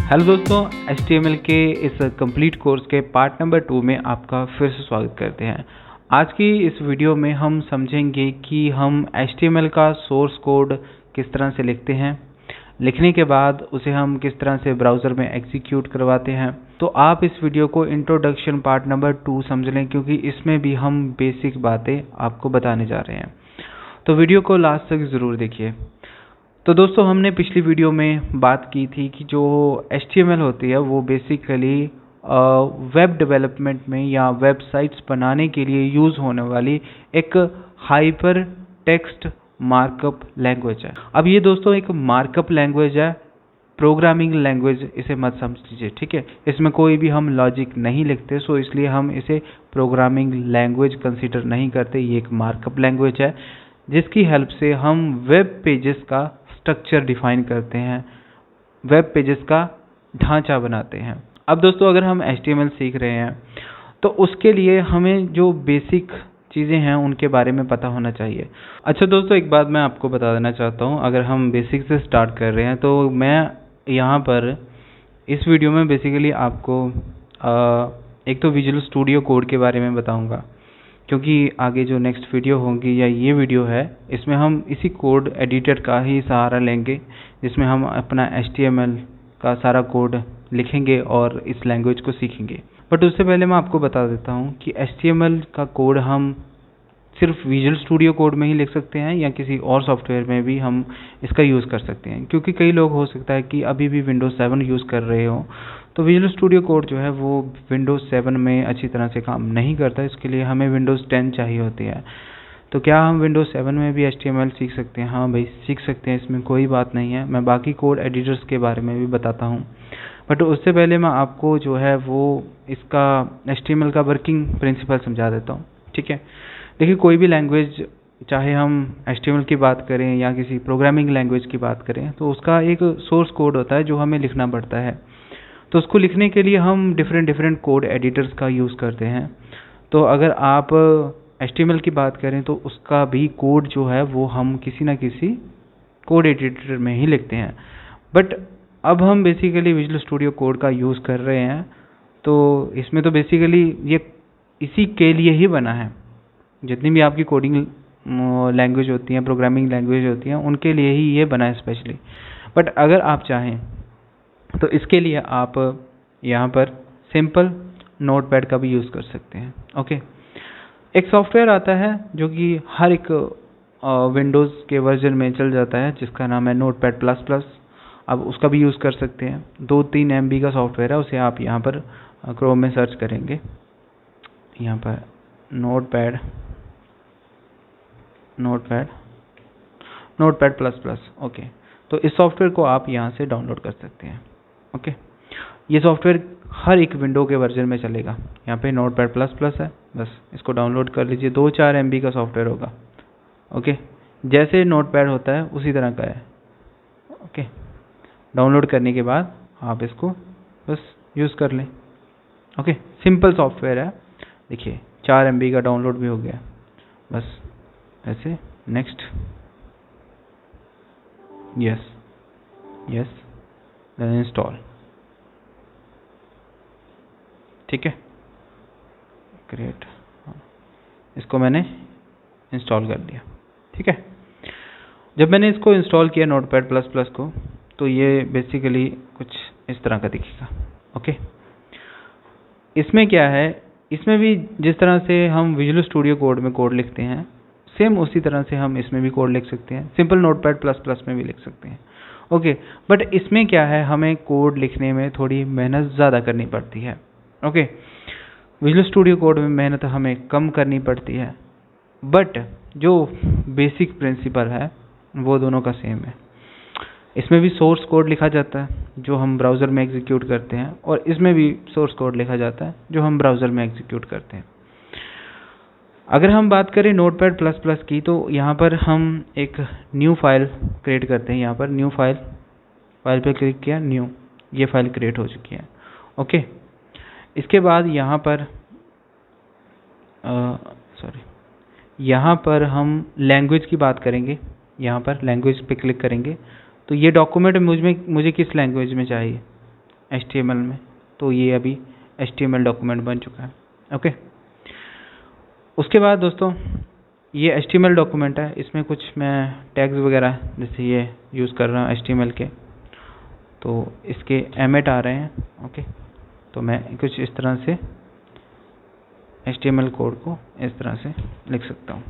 Hello दोस्तों, HTML के इस कंप्लीट कोर्स के पार्ट नंबर 2 में आपका फिर से स्वागत करते हैं। आज की इस वीडियो में हम समझेंगे कि हम HTML का सोर्स कोड किस तरह से लिखते हैं, लिखने के बाद उसे हम किस तरह से ब्राउज़र में एग्जीक्यूट करवाते हैं। तो आप इस वीडियो को इंट्रोडक्शन पार्ट नंबर 2 समझ लें, क्योंकि इसमें भी हम बेसिक बातें आपको बताने जा रहे हैं। तो वीडियो को लास्ट तक ज़रूर देखिए। तो दोस्तों, हमने पिछली वीडियो में बात की थी कि जो HTML होती है वो बेसिकली वेब डेवलपमेंट में या वेबसाइट्स बनाने के लिए यूज़ होने वाली एक हाइपर टेक्स्ट मार्कअप लैंग्वेज है। अब ये दोस्तों एक मार्कअप लैंग्वेज है, प्रोग्रामिंग लैंग्वेज इसे मत समझ लीजिए, ठीक है। इसमें कोई भी हम लॉजिक नहीं लिखते, सो इसलिए हम इसे प्रोग्रामिंग लैंग्वेज कंसीडर नहीं करते। ये एक मार्कअप लैंग्वेज है जिसकी हेल्प से हम वेब पेजेस का स्ट्रक्चर डिफाइन करते हैं, वेब पेजेस का ढांचा बनाते हैं। अब दोस्तों, अगर हम HTML सीख रहे हैं तो उसके लिए हमें जो बेसिक चीज़ें हैं उनके बारे में पता होना चाहिए। अच्छा दोस्तों, एक बात मैं आपको बता देना चाहता हूँ। अगर हम बेसिक से स्टार्ट कर रहे हैं तो मैं यहाँ पर इस वीडियो में बेसिकली आपको एक तो विजुअल स्टूडियो कोड के बारे में बताऊँगा, क्योंकि आगे जो नेक्स्ट वीडियो होगी या ये वीडियो है, इसमें हम इसी कोड एडिटर का ही सहारा लेंगे, जिसमें हम अपना HTML का सारा कोड लिखेंगे और इस लैंग्वेज को सीखेंगे। बट उससे पहले मैं आपको बता देता हूँ कि HTML का कोड हम सिर्फ विजुअल स्टूडियो कोड में ही लिख सकते हैं या किसी और सॉफ्टवेयर में भी हम इसका यूज़ कर सकते हैं, क्योंकि कई लोग हो सकता है कि अभी भी विंडोज़ 7 यूज़ कर रहे हो। तो विजुअल स्टूडियो कोड जो है वो विंडोज़ 7 में अच्छी तरह से काम नहीं करता, इसके लिए हमें विंडोज़ 10 चाहिए होती है। तो क्या हम विंडोज़ 7 में भी HTML सीख सकते हैं? हाँ भाई, सीख सकते हैं, इसमें कोई बात नहीं है। मैं बाकी कोड एडिटर्स के बारे में भी बताता हूँ, बट उससे पहले मैं आपको जो है वो इसका HTML का वर्किंग प्रिंसिपल समझा देता हूँ, ठीक है। देखिए, कोई भी लैंग्वेज, चाहे हम HTML की बात करें या किसी प्रोग्रामिंग लैंग्वेज की बात करें, तो उसका एक सोर्स कोड होता है जो हमें लिखना पड़ता है। तो उसको लिखने के लिए हम डिफरेंट कोड एडिटर्स का यूज़ करते हैं। तो अगर आप HTML की बात करें तो उसका भी कोड जो है वो हम किसी ना किसी कोड एडिटर में ही लिखते हैं। बट अब हम बेसिकली विजुअल स्टूडियो कोड का यूज़ कर रहे हैं, तो इसमें तो बेसिकली ये इसी के लिए ही बना है। जितनी भी आपकी कोडिंग लैंग्वेज होती हैं, प्रोग्रामिंग लैंग्वेज होती हैं, उनके लिए ही ये बना है स्पेशली। बट अगर आप चाहें तो इसके लिए आप यहाँ पर सिंपल नोटपैड का भी यूज़ कर सकते हैं, ओके। एक सॉफ्टवेयर आता है जो कि हर एक विंडोज़ के वर्जन में चल जाता है, जिसका नाम है नोटपैड++। अब उसका भी यूज़ कर सकते हैं। 2-3 MB का सॉफ्टवेयर है, उसे आप यहाँ पर क्रोम में सर्च करेंगे, यहाँ पर नोटपैड++, ओके। तो इस सॉफ्टवेयर को आप यहाँ से डाउनलोड कर सकते हैं, ओके। ये सॉफ्टवेयर हर एक विंडो के वर्जन में चलेगा। यहाँ पे नोटपैड++ है, बस इसको डाउनलोड कर लीजिए। 2-4 MB का सॉफ्टवेयर होगा, ओके। जैसे नोटपैड होता है उसी तरह का है, ओके। डाउनलोड करने के बाद आप इसको बस यूज़ कर लें, ओके। सिंपल सॉफ्टवेयर है। देखिए, 4 MB का डाउनलोड भी हो गया। बस ऐसे नेक्स्ट, यस, देन इंस्टॉल, ठीक है, ग्रेट। इसको मैंने इंस्टॉल कर दिया, ठीक है। जब मैंने इसको इंस्टॉल किया नोटपैड++ को, तो ये बेसिकली कुछ इस तरह का दिखेगा, ओके। इसमें क्या है, इसमें भी जिस तरह से हम विजुअल स्टूडियो कोड में कोड लिखते हैं, सेम उसी तरह से हम इसमें भी कोड लिख सकते हैं। सिंपल नोटपैड++ में भी लिख सकते हैं, ओके। बट इसमें क्या है, हमें कोड लिखने में थोड़ी मेहनत ज़्यादा करनी पड़ती है, ओके। विजुअल स्टूडियो कोड में मेहनत हमें कम करनी पड़ती है, बट जो बेसिक प्रिंसिपल है वो दोनों का सेम है। इसमें भी सोर्स कोड लिखा जाता है जो हम ब्राउज़र में एग्जीक्यूट करते हैं, और इसमें भी सोर्स कोड लिखा जाता है जो हम ब्राउज़र में एग्जीक्यूट करते हैं। अगर हम बात करें नोटपैड++ की, तो यहाँ पर हम एक न्यू फाइल क्रिएट करते हैं। यहाँ पर न्यू फाइल पे क्लिक किया, न्यू, ये फाइल क्रिएट हो चुकी है, ओके। इसके बाद यहाँ पर यहाँ पर हम लैंग्वेज की बात करेंगे। यहाँ पर लैंग्वेज पे क्लिक करेंगे, तो ये डॉक्यूमेंट मुझे किस लैंग्वेज में चाहिए, HTML में, तो ये अभी HTML डॉक्यूमेंट बन चुका है। ओके, उसके बाद दोस्तों ये HTML डॉक्यूमेंट है, इसमें कुछ मैं टैग्स वगैरह जैसे ये यूज़ कर रहा हूँ HTML के, तो इसके एमेट आ रहे हैं। ओके, तो मैं कुछ इस तरह से HTML कोड को इस तरह से लिख सकता हूँ।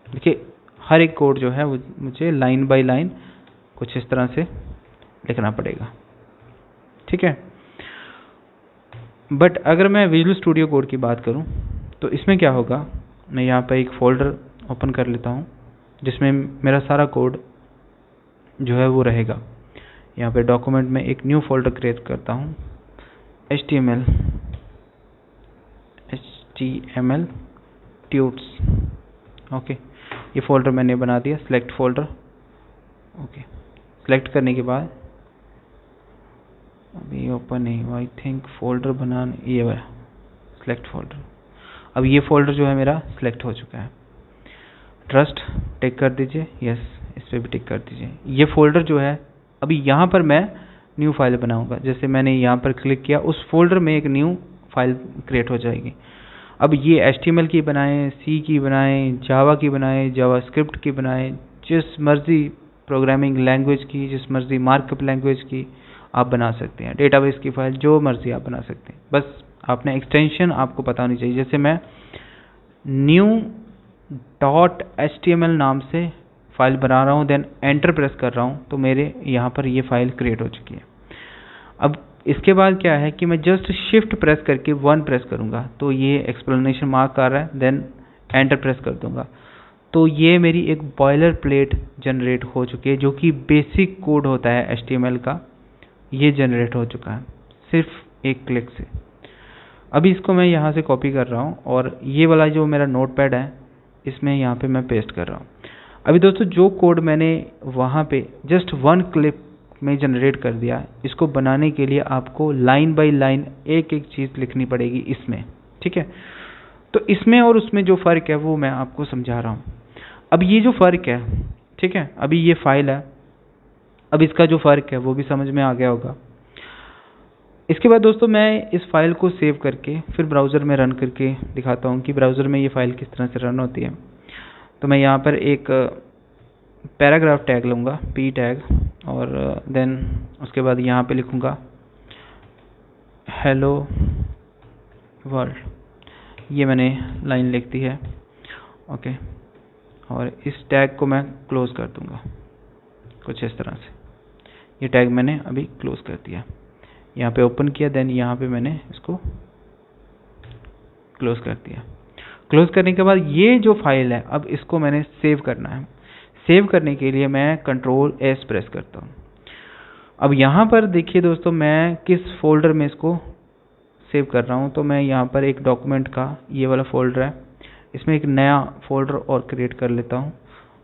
देखिए हर एक कोड जो है वो मुझे लाइन बाय लाइन कुछ इस तरह से लिखना पड़ेगा, ठीक है। बट अगर मैं विजुअल स्टूडियो कोड की बात करूं तो इसमें क्या होगा, मैं यहाँ पर एक फोल्डर ओपन कर लेता हूँ जिसमें मेरा सारा कोड जो है वो रहेगा। यहाँ पे डॉक्यूमेंट में एक न्यू फोल्डर क्रिएट करता हूँ, HTML ट्यूट्स। ओके, ये फोल्डर मैंने बना दिया, सिलेक्ट फोल्डर। ओके, सिलेक्ट करने के बाद अभी ओपन नहीं हुआ, आई थिंक फोल्डर बनाने, ये वाला सिलेक्ट फोल्डर। अब ये फोल्डर जो है मेरा सिलेक्ट हो चुका है। ट्रस्ट टिक कर दीजिए, यस इस पर भी टिक कर दीजिए। ये फोल्डर जो है अभी यहाँ पर मैं न्यू फाइल बनाऊंगा, जैसे मैंने यहाँ पर क्लिक किया उस फोल्डर में एक न्यू फाइल क्रिएट हो जाएगी। अब ये HTML की बनाएं, C की बनाएं, जावा की बनाएं, जावास्क्रिप्ट की बनाएं, जिस मर्जी प्रोग्रामिंग लैंग्वेज की, जिस मर्जी मार्कअप लैंग्वेज की आप बना सकते हैं। डेटाबेस की फाइल जो मर्जी आप बना सकते हैं, बस आपने एक्सटेंशन आपको पता होनी चाहिए। जैसे मैं new.html नाम से फाइल बना रहा हूँ, देन एंटर प्रेस कर रहा हूँ, तो मेरे यहाँ पर ये फाइल क्रिएट हो चुकी है। अब इसके बाद क्या है कि मैं जस्ट शिफ्ट प्रेस करके 1 प्रेस करूँगा तो ये एक्सप्लेनेशन मार्क आ रहा है, देन एंटर प्रेस कर दूंगा तो ये मेरी एक बॉयलर प्लेट जनरेट हो चुकी है, जो कि बेसिक कोड होता है HTML का, ये जनरेट हो चुका है सिर्फ एक क्लिक से। अभी इसको मैं यहाँ से कॉपी कर रहा हूँ और ये वाला जो मेरा नोटपैड है इसमें यहाँ पे मैं पेस्ट कर रहा हूँ। अभी दोस्तों जो कोड मैंने वहाँ पे जस्ट 1 क्लिक में जनरेट कर दिया, इसको बनाने के लिए आपको लाइन बाय लाइन एक एक चीज़ लिखनी पड़ेगी इसमें, ठीक है। तो इसमें और उसमें जो फ़र्क है वो मैं आपको समझा रहा हूँ। अब ये जो फ़र्क है, ठीक है, अभी ये फाइल है, अब इसका जो फ़र्क है वो भी समझ में आ गया होगा। इसके बाद दोस्तों मैं इस फाइल को सेव करके फिर ब्राउज़र में रन करके दिखाता हूँ कि ब्राउज़र में ये फाइल किस तरह से रन होती है। तो मैं यहाँ पर एक पैराग्राफ टैग लूँगा, P टैग, और देन उसके बाद यहाँ पे लिखूँगा हेलो वर्ल्ड, ये मैंने लाइन लिख दी है। ओके, और इस टैग को मैं क्लोज़ कर दूँगा कुछ इस तरह से। ये टैग मैंने अभी क्लोज़ कर दिया, यहाँ पे ओपन किया, देन यहाँ पे मैंने इसको क्लोज़ कर दिया। क्लोज़ करने के बाद ये जो फाइल है अब इसको मैंने सेव करना है। सेव करने के लिए मैं Ctrl+S प्रेस करता हूँ। अब यहाँ पर देखिए दोस्तों मैं किस फोल्डर में इसको सेव कर रहा हूँ, तो मैं यहाँ पर एक डॉक्यूमेंट का ये वाला फोल्डर है, इसमें एक नया फोल्डर और क्रिएट कर लेता हूँ।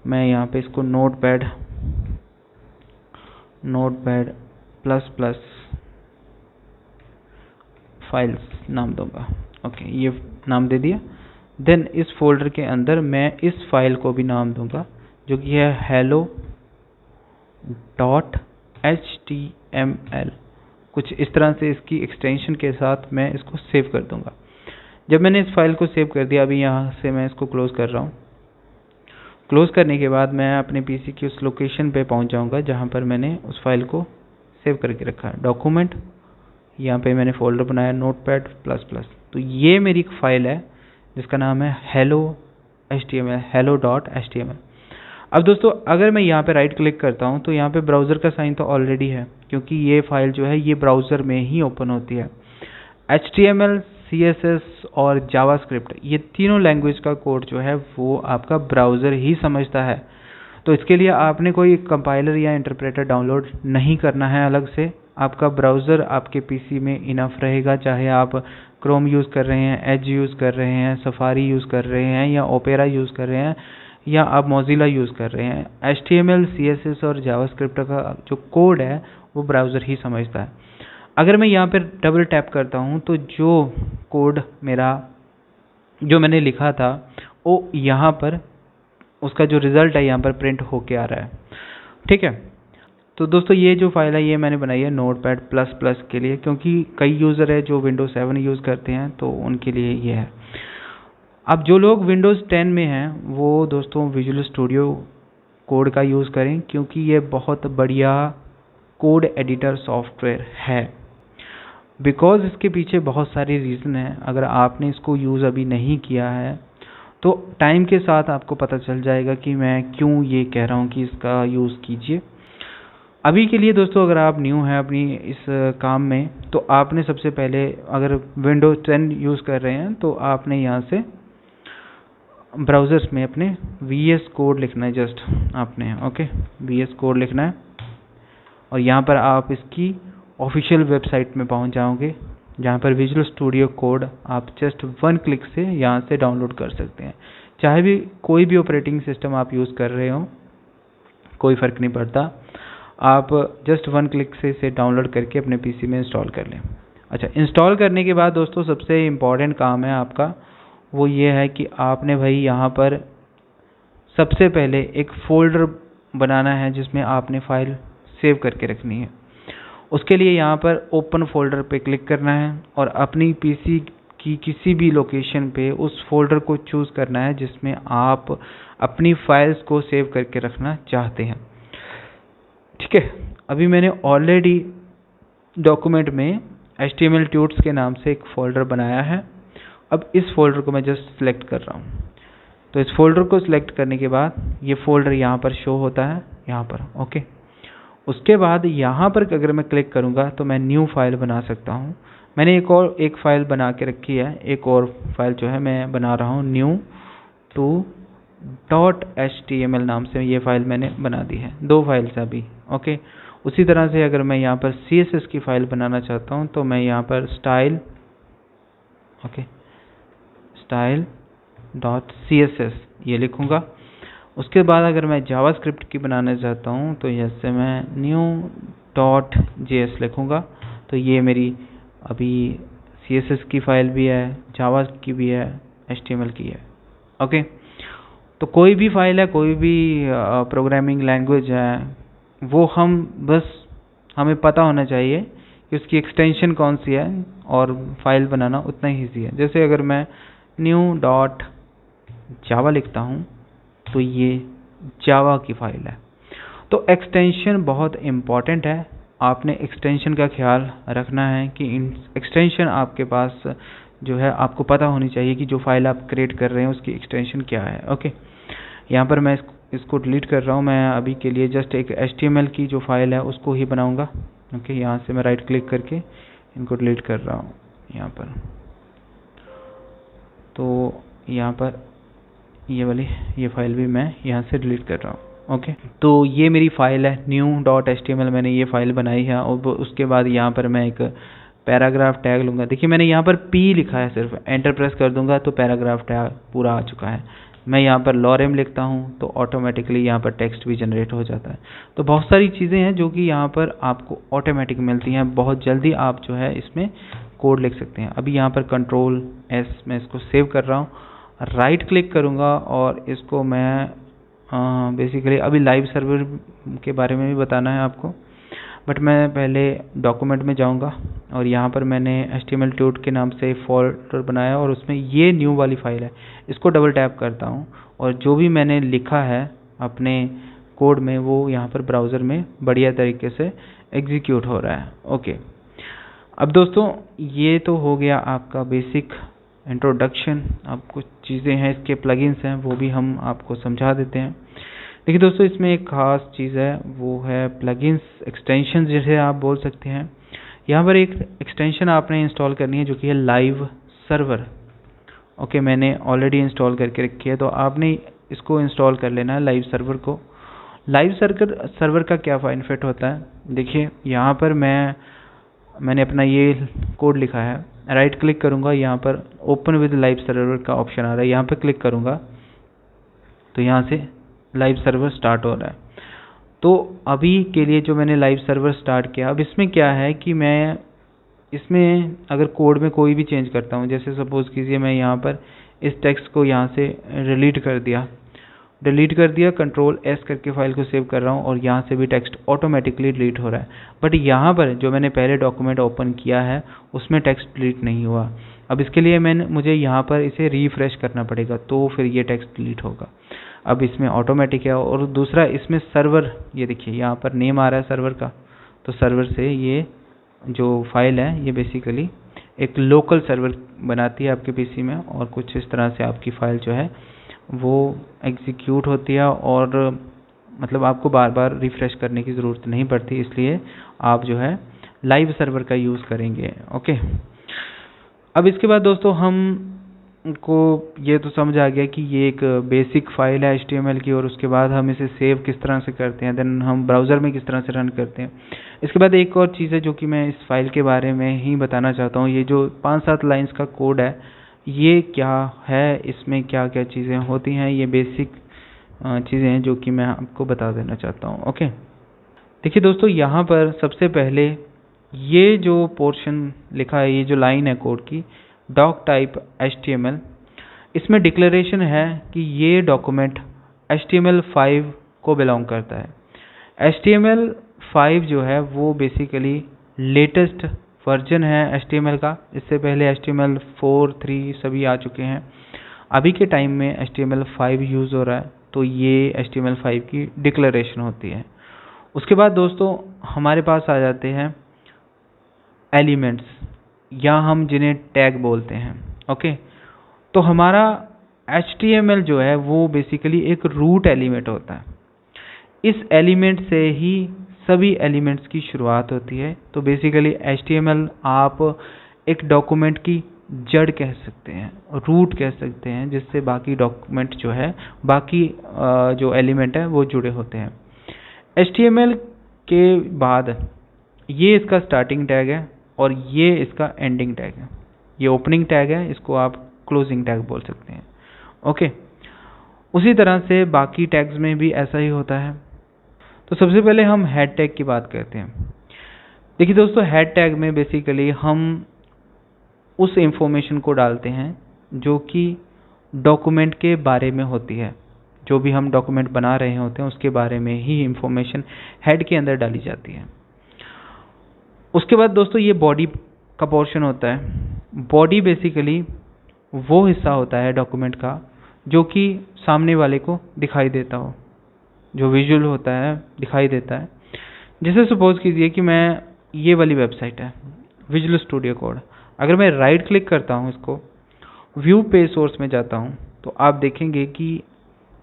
मैं यहाँ पे इसको नोटपैड ++ फाइल्स नाम दूंगा। ओके, ये नाम दे दिया। देन इस फोल्डर के अंदर मैं इस फाइल को भी नाम दूंगा जो कि है hello.html, कुछ इस तरह से इसकी एक्सटेंशन के साथ मैं इसको सेव कर दूंगा। जब मैंने इस फाइल को सेव कर दिया, अभी यहाँ से मैं इसको क्लोज़ कर रहा हूँ। क्लोज़ करने के बाद मैं अपने पीसी की उस लोकेशन पे पहुँच जाऊँगा जहाँ पर मैंने उस फाइल को सेव करके रखा है। डॉक्यूमेंट, यहाँ पे मैंने फोल्डर बनाया नोटपैड ++। तो ये मेरी एक फाइल है जिसका नाम है hello.html। अब दोस्तों अगर मैं यहाँ पे राइट क्लिक करता हूँ तो यहाँ पे ब्राउज़र का साइन तो ऑलरेडी है, क्योंकि ये फाइल जो है ये ब्राउज़र में ही ओपन होती है। HTML, CSS और जावास्क्रिप्ट, ये तीनों लैंग्वेज का कोड जो है वो आपका ब्राउज़र ही समझता है। तो इसके लिए आपने कोई कंपाइलर या इंटरप्रेटर डाउनलोड नहीं करना है अलग से। आपका ब्राउज़र आपके पीसी में इनफ रहेगा, चाहे आप क्रोम यूज़ कर रहे हैं, एज यूज़ कर रहे हैं, सफारी यूज़ कर रहे हैं, या ओपेरा यूज़ कर रहे हैं, या आप मोज़िला यूज़ कर रहे हैं। HTML, CSS और जावास्क्रिप्ट का जो कोड है वो ब्राउज़र ही समझता है। अगर मैं यहाँ पर डबल टैप करता हूँ तो जो कोड मेरा जो मैंने लिखा था वो यहाँ पर उसका जो रिज़ल्ट है यहाँ पर प्रिंट होके आ रहा है, ठीक है। तो दोस्तों ये जो फाइल है ये मैंने बनाई है नोटपैड प्लस प्लस के लिए, क्योंकि कई यूज़र है जो विंडोज़ 7 यूज़ करते हैं तो उनके लिए ये है। अब जो लोग विंडोज़ 10 में हैं वो दोस्तों विजुअल स्टूडियो कोड का यूज़ करें, क्योंकि ये बहुत बढ़िया कोड एडिटर सॉफ्टवेयर है। बिकॉज़ इसके पीछे बहुत सारी रीज़न है। अगर आपने इसको यूज़ अभी नहीं किया है तो टाइम के साथ आपको पता चल जाएगा कि मैं क्यों ये कह रहा हूँ कि इसका यूज़ कीजिए। अभी के लिए दोस्तों अगर आप न्यू हैं अपनी इस काम में, तो आपने सबसे पहले अगर विंडोज़ 10 यूज़ कर रहे हैं तो आपने यहाँ से ब्राउज़र्स में अपने VS कोड लिखना है। जस्ट आपने ओके VS कोड लिखना है और यहाँ पर आप इसकी ऑफिशियल वेबसाइट में पहुँच जाओगे, जहाँ पर विजुअल स्टूडियो कोड आप जस्ट 1 क्लिक से यहाँ से डाउनलोड कर सकते हैं। चाहे भी कोई भी ऑपरेटिंग सिस्टम आप यूज़ कर रहे हो, कोई फ़र्क नहीं पड़ता, आप जस्ट 1 क्लिक से इसे डाउनलोड करके अपने पीसी में इंस्टॉल कर लें। अच्छा, इंस्टॉल करने के बाद दोस्तों सबसे इम्पॉर्टेंट काम है आपका, वो ये है कि आपने भाई यहाँ पर सबसे पहले एक फ़ोल्डर बनाना है जिसमें आपने फ़ाइल सेव करके रखनी है। उसके लिए यहाँ पर ओपन फोल्डर पे क्लिक करना है और अपनी पीसी की किसी भी लोकेशन पे उस फोल्डर को चूज़ करना है जिसमें आप अपनी फाइल्स को सेव करके रखना चाहते हैं। ठीक है, अभी मैंने ऑलरेडी डॉक्यूमेंट में HTML ट्यूट्स के नाम से एक फ़ोल्डर बनाया है। अब इस फोल्डर को मैं जस्ट सिलेक्ट कर रहा हूँ। तो इस फोल्डर को सिलेक्ट करने के बाद ये फोल्डर यहाँ पर शो होता है, यहाँ पर ओके। उसके बाद यहाँ पर अगर मैं क्लिक करूँगा तो मैं न्यू फाइल बना सकता हूँ। मैंने एक फाइल बना के रखी है, एक और फाइल जो है मैं बना रहा हूँ न्यू टू .html नाम से ये फाइल मैंने बना दी है। 2 फाइल्स अभी ओके। उसी तरह से अगर मैं यहाँ पर CSS की फाइल बनाना चाहता हूँ तो मैं यहाँ पर स्टाइल ओके style.css ये लिखूँगा। उसके बाद अगर मैं जावास्क्रिप्ट की बनाना चाहता हूँ तो जैसे मैं new.js लिखूँगा। तो ये मेरी अभी CSS की फाइल भी है, जावा की भी है, HTML की है ओके। तो कोई भी फाइल है, कोई भी प्रोग्रामिंग लैंग्वेज है, वो हमें पता होना चाहिए कि उसकी एक्सटेंशन कौन सी है और फाइल बनाना उतना ही ईजी है। जैसे अगर मैं new.java लिखता हूँ तो ये जावा की फाइल है। तो एक्सटेंशन बहुत इम्पॉर्टेंट है। आपने एक्सटेंशन का ख्याल रखना है कि एक्सटेंशन आपके पास जो है आपको पता होनी चाहिए कि जो फाइल आप क्रिएट कर रहे हैं उसकी एक्सटेंशन क्या है ओके। यहाँ पर मैं इसको डिलीट कर रहा हूँ। मैं अभी के लिए जस्ट एक HTML की जो फाइल है उसको ही बनाऊँगा ओके। यहाँ से मैं राइट क्लिक करके इनको डिलीट कर रहा हूँ यहाँ पर। तो यहाँ पर ये फाइल भी मैं यहाँ से डिलीट कर रहा हूँ ओके। तो ये मेरी फाइल है new.html, मैंने ये फाइल बनाई है। और उसके बाद यहाँ पर मैं एक पैराग्राफ टैग लूँगा। देखिए मैंने यहाँ पर P लिखा है, सिर्फ एंटर प्रेस कर दूंगा तो पैराग्राफ टैग पूरा आ चुका है। मैं यहाँ पर lorem लिखता हूँ तो ऑटोमेटिकली यहाँ पर टेक्स्ट भी जनरेट हो जाता है। तो बहुत सारी चीज़ें हैं जो कि यहाँ पर आपको ऑटोमेटिक मिलती हैं, बहुत जल्दी आप जो है इसमें कोड लिख सकते हैं। अभी यहाँ पर Ctrl S मैं इसको सेव कर रहा हूँ, राइट क्लिक करूँगा और इसको मैं बेसिकली अभी लाइव सर्वर के बारे में भी बताना है आपको, बट मैं पहले डॉक्यूमेंट में जाऊंगा और यहाँ पर मैंने HTML ट्यूट के नाम से फोल्डर बनाया और उसमें ये न्यू वाली फाइल है। इसको डबल टैप करता हूँ और जो भी मैंने लिखा है अपने कोड में वो यहाँ पर ब्राउज़र में बढ़िया तरीके से एग्जीक्यूट हो रहा है ओके। अब दोस्तों ये तो हो गया आपका बेसिक इंट्रोडक्शन। अब कुछ चीज़ें हैं, इसके प्लगइन्स हैं, वो भी हम आपको समझा देते हैं। देखिए दोस्तों इसमें एक ख़ास चीज़ है, वो है प्लगइन्स एक्सटेंशन जिसे आप बोल सकते हैं। यहाँ पर एक एक्सटेंशन आपने इंस्टॉल करनी है जो कि है लाइव सर्वर ओके। मैंने ऑलरेडी इंस्टॉल करके रखी है, तो आपने इसको इंस्टॉल कर लेना है लाइव सर्वर को। लाइव सर्वर का क्या बेनिफिट होता है, देखिए यहाँ पर मैंने अपना ये कोड लिखा है, राइट क्लिक करूँगा, यहाँ पर ओपन विद लाइव सर्वर का ऑप्शन आ रहा है, यहाँ पर क्लिक करूँगा तो यहाँ से लाइव सर्वर स्टार्ट हो रहा है। तो अभी के लिए जो मैंने लाइव सर्वर स्टार्ट किया, अब इसमें क्या है कि मैं इसमें अगर कोड में कोई भी चेंज करता हूँ, जैसे सपोज़ कीजिए मैं यहाँ पर इस टेक्स्ट को यहाँ से डिलीट कर दिया डिलीट कर दिया, कंट्रोल एस करके फाइल को सेव कर रहा हूँ और यहाँ से भी टेक्स्ट ऑटोमेटिकली डिलीट हो रहा है। बट यहाँ पर जो मैंने पहले डॉक्यूमेंट ओपन किया है उसमें टेक्स्ट डिलीट नहीं हुआ। अब इसके लिए मुझे यहाँ पर इसे रिफ्रेश करना पड़ेगा, तो फिर ये टेक्स्ट डिलीट होगा। अब इसमें ऑटोमेटिक है। और दूसरा इसमें सर्वर, ये देखिए यहाँ पर नेम आ रहा है सर्वर का, तो सर्वर से ये जो फाइल है ये बेसिकली एक लोकल सर्वर बनाती है आपके पीसी में, और कुछ इस तरह से आपकी फाइल जो है वो एग्जीक्यूट होती है, और मतलब आपको बार बार रिफ्रेश करने की ज़रूरत नहीं पड़ती, इसलिए आप जो है लाइव सर्वर का यूज़ करेंगे। ओके, अब इसके बाद दोस्तों हमको ये तो समझ आ गया कि ये एक बेसिक फाइल है HTML की, और उसके बाद हम इसे सेव किस तरह से करते हैं, देन हम ब्राउज़र में किस तरह से रन करते हैं। इसके बाद एक और चीज़ है जो कि मैं इस फाइल के बारे में ही बताना चाहता हूँ। ये जो 5-7 लाइन्स का कोड है ये क्या है, इसमें क्या क्या चीज़ें होती हैं, ये बेसिक चीज़ें हैं जो कि मैं आपको बता देना चाहता हूँ। ओके, देखिए दोस्तों, यहाँ पर सबसे पहले ये जो पोर्शन लिखा है, ये जो लाइन है कोड की, डॉक टाइप HTML, इसमें डिक्लेरेशन है कि ये डॉक्यूमेंट HTML5 को बिलोंग करता है। HTML5 जो है वो बेसिकली लेटेस्ट वर्जन है HTML का। इससे पहले HTML4, 3 सभी आ चुके हैं। अभी के टाइम में HTML5 यूज़ हो रहा है, तो ये HTML5 की डिक्लेरेशन होती है। उसके बाद दोस्तों हमारे पास आ जाते हैं एलिमेंट्स, या हम जिन्हें टैग बोलते हैं। ओके, तो हमारा HTML जो है वो बेसिकली एक रूट एलिमेंट होता है। इस एलिमेंट से ही सभी एलिमेंट्स की शुरुआत होती है। तो बेसिकली HTML आप एक डॉक्यूमेंट की जड़ कह सकते हैं, रूट कह सकते हैं, जिससे बाकी डॉक्यूमेंट जो है, बाकी जो एलिमेंट है वो जुड़े होते हैं। HTML के बाद ये इसका स्टार्टिंग टैग है और ये इसका एंडिंग टैग है। ये ओपनिंग टैग है, इसको आप क्लोजिंग टैग बोल सकते हैं। ओके, उसी तरह से बाकी टैग्स में भी ऐसा ही होता है। तो सबसे पहले हम हेड टैग की बात करते हैं। देखिए दोस्तों, हेड टैग में बेसिकली हम उस इंफॉर्मेशन को डालते हैं जो कि डॉक्यूमेंट के बारे में होती है। जो भी हम डॉक्यूमेंट बना रहे होते हैं उसके बारे में ही इंफॉर्मेशन हेड के अंदर डाली जाती है। उसके बाद दोस्तों ये बॉडी का पोर्शन होता है। बॉडी बेसिकली वो हिस्सा होता है डॉक्यूमेंट का जो कि सामने वाले को दिखाई देता हो, जो विजुअल होता है दिखाई देता है। जैसे सपोज कीजिए कि मैं, ये वाली वेबसाइट है विजुअल स्टूडियो कोड, अगर मैं राइट क्लिक करता हूँ, इसको व्यू पेज सोर्स में जाता हूँ, तो आप देखेंगे कि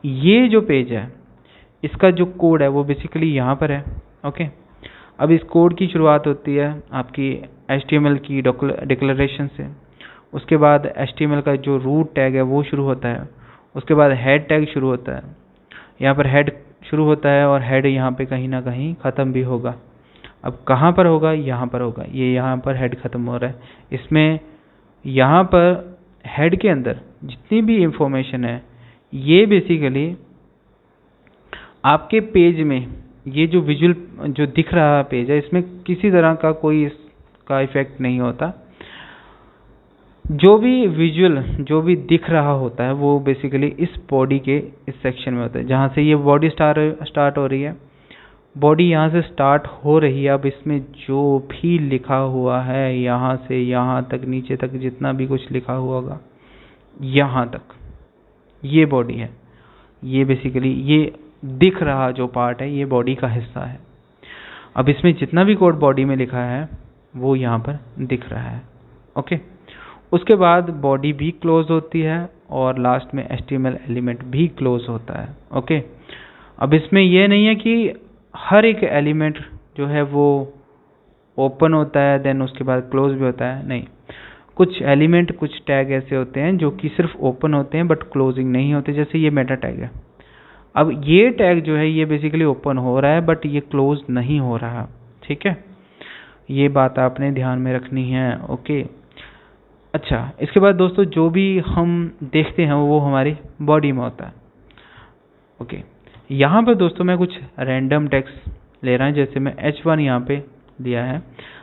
ये जो पेज है इसका जो कोड है वो बेसिकली यहाँ पर है। ओके, अब इस कोड की शुरुआत होती है आपकी HTML की डिक्लेरेशन से। उसके बाद HTML का जो रूट टैग है वो शुरू होता है। उसके बाद हेड टैग शुरू होता है। यहाँ पर हेड शुरू होता है और हेड यहाँ पे कहीं ना कहीं ख़त्म भी होगा। अब कहाँ पर होगा? यहाँ पर होगा। ये यहाँ पर हेड ख़त्म हो रहा है। इसमें यहाँ पर हेड के अंदर जितनी भी इंफॉर्मेशन है ये बेसिकली आपके पेज में, ये जो विजुअल जो दिख रहा पेज है, इसमें किसी तरह का कोई इसका इफेक्ट नहीं होता। जो भी विजुअल जो भी दिख रहा होता है वो बेसिकली इस बॉडी के इस सेक्शन में होता है, जहाँ से ये बॉडी स्टार्ट हो रही है। बॉडी यहाँ से स्टार्ट हो रही है। अब इसमें जो भी लिखा हुआ है यहाँ से यहाँ तक, नीचे तक जितना भी कुछ लिखा हुआ होगा यहाँ तक, ये बॉडी है। ये बेसिकली ये दिख रहा जो पार्ट है ये बॉडी का हिस्सा है। अब इसमें जितना भी कोड बॉडी में लिखा है वो यहाँ पर दिख रहा है। ओके, उसके बाद बॉडी भी क्लोज होती है और लास्ट में HTML एलिमेंट भी क्लोज होता है। ओके, अब इसमें यह नहीं है कि हर एक एलिमेंट जो है वो ओपन होता है देन उसके बाद क्लोज भी होता है, नहीं। कुछ एलिमेंट, कुछ टैग ऐसे होते हैं जो कि सिर्फ ओपन होते हैं बट क्लोजिंग नहीं होते, जैसे ये मेटा टैग है। अब ये टैग जो है ये बेसिकली ओपन हो रहा है बट ये क्लोज नहीं हो रहा। ठीक है, ये बात आपने ध्यान में रखनी है। ओके, अच्छा, इसके बाद दोस्तों जो भी हम देखते हैं वो हमारी बॉडी में होता है। ओके, यहाँ पर दोस्तों मैं कुछ रैंडम टेक्स्ट ले रहा हूँ, जैसे मैं H1 यहाँ पे दिया है।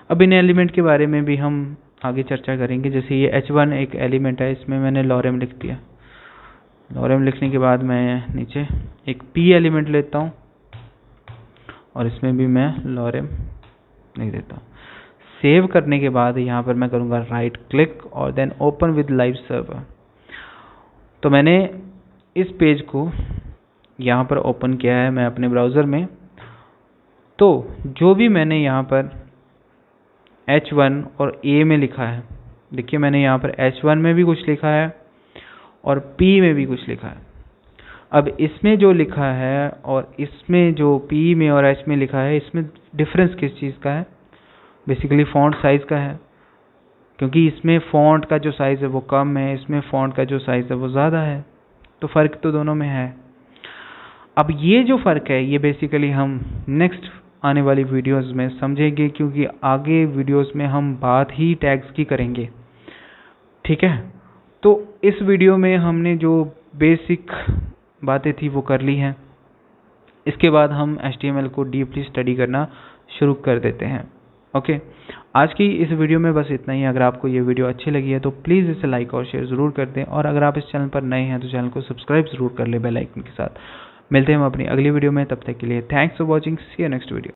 अब इन एलिमेंट के बारे में भी हम आगे चर्चा करेंगे। जैसे ये H1 एक एलिमेंट है, इसमें मैंने लॉरेम लिख दिया। लॉरेम लिखने के बाद मैं नीचे एक पी एलिमेंट लेता हूँ और इसमें भी मैं लॉरेम लिख देता हूँ। सेव करने के बाद यहाँ पर मैं करूँगा राइट क्लिक और then open with live server. तो मैंने इस पेज को यहाँ पर ओपन किया है मैं अपने ब्राउज़र में। तो जो भी मैंने यहाँ पर H1 और A में लिखा है, देखिए मैंने यहाँ पर H1 में भी कुछ लिखा है और P में भी कुछ लिखा है। अब इसमें जो लिखा है और इसमें जो P में और H में लिखा है, इसमें डिफरेंस किस चीज़ का है? बेसिकली फ़ॉन्ट साइज़ का है, क्योंकि इसमें फ़ॉन्ट का जो साइज़ है वो कम है, इसमें फ़ॉन्ट का जो साइज़ है वो ज़्यादा है। तो फ़र्क तो दोनों में है। अब ये जो फ़र्क है ये बेसिकली हम नेक्स्ट आने वाली वीडियोस में समझेंगे, क्योंकि आगे वीडियोस में हम बात ही टैग्स की करेंगे। ठीक है, तो इस वीडियो में हमने जो बेसिक बातें थी वो कर ली हैं। इसके बाद हम HTML को डीपली स्टडी करना शुरू कर देते हैं। ओके, आज की इस वीडियो में बस इतना ही। अगर आपको ये वीडियो अच्छी लगी है तो प्लीज़ इसे लाइक और शेयर ज़रूर कर दें, और अगर आप इस चैनल पर नए हैं तो चैनल को सब्सक्राइब ज़रूर कर लें बेल आइकन के साथ। मिलते हैं हम अपनी अगली वीडियो में, तब तक के लिए thanks for watching, see you next video.